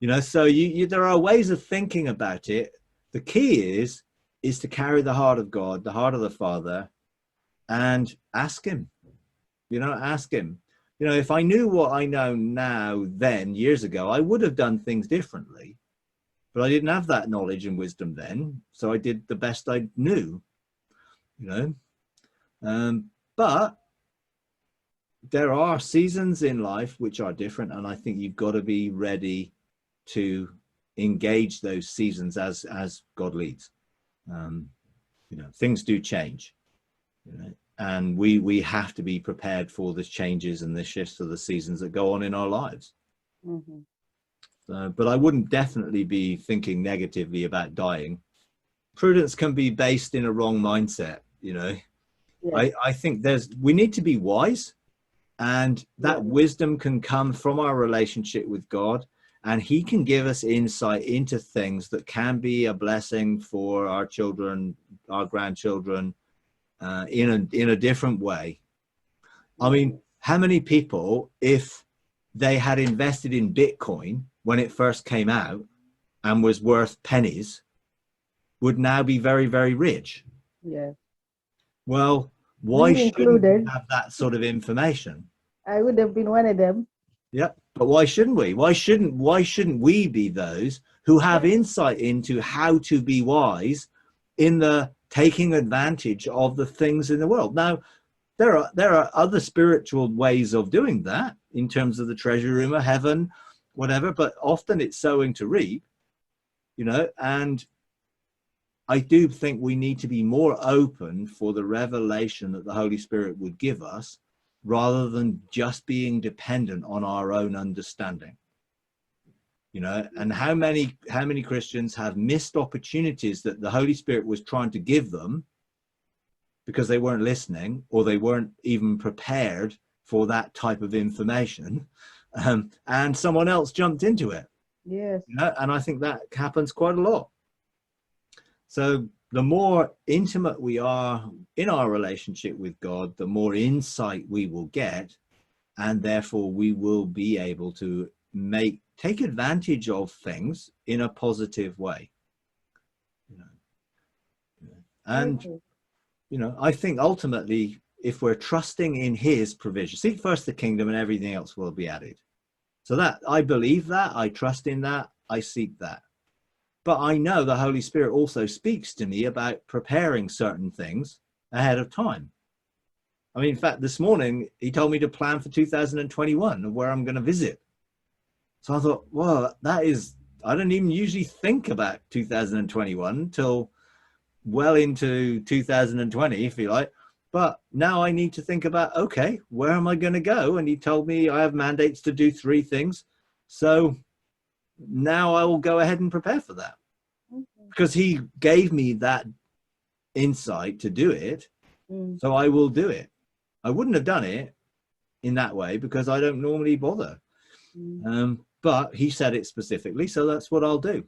You know, so there are ways of thinking about it. The key is to carry the heart of God, the heart of the Father, and ask him, ask him. If I knew what I know now, then years ago, I would have done things differently, but I didn't have that knowledge and wisdom then. So I did the best I knew, but there are seasons in life which are different. And I think you've got to be ready to engage those seasons as God leads. Things do change, and we have to be prepared for the changes and the shifts of the seasons that go on in our lives. But I wouldn't definitely be thinking negatively about dying. Prudence can be based in a wrong mindset. Yes. I think we need to be wise, and that wisdom can come from our relationship with God, and he can give us insight into things that can be a blessing for our children, our grandchildren, in a different way. I mean, how many people, if they had invested in Bitcoin when it first came out and was worth pennies, would now be very, very rich? Yeah. Well, why shouldn't we have that sort of information? I would have been one of them. Yeah, but why shouldn't we? Why shouldn't we be those who have insight into how to be wise in the taking advantage of the things in the world? Now, there are other spiritual ways of doing that in terms of the treasure room of heaven, whatever, but often it's sowing to reap, and I do think we need to be more open for the revelation that the Holy Spirit would give us, rather than just being dependent on our own understanding. And how many Christians have missed opportunities that the Holy Spirit was trying to give them because they weren't listening, or they weren't even prepared for that type of information, and someone else jumped into it. Yes. And I think that happens quite a lot. So the more intimate we are in our relationship with God, the more insight we will get, and therefore we will be able to take advantage of things in a positive way. And I think ultimately, if we're trusting in his provision, seek first the kingdom and everything else will be added. So that I believe that, I trust in that, I seek that. But I know the Holy Spirit also speaks to me about preparing certain things ahead of time. I mean, in fact, this morning, he told me to plan for 2021 and where I'm going to visit. So I thought, well, I don't even usually think about 2021 until well into 2020, if you like. But now I need to think about, okay, where am I going to go? And he told me I have mandates to do 3 things. So now I will go ahead and prepare for that, because he gave me that insight to do it. So I will do it. I wouldn't have done it in that way because I don't normally bother. But he said it specifically, so that's what I'll do.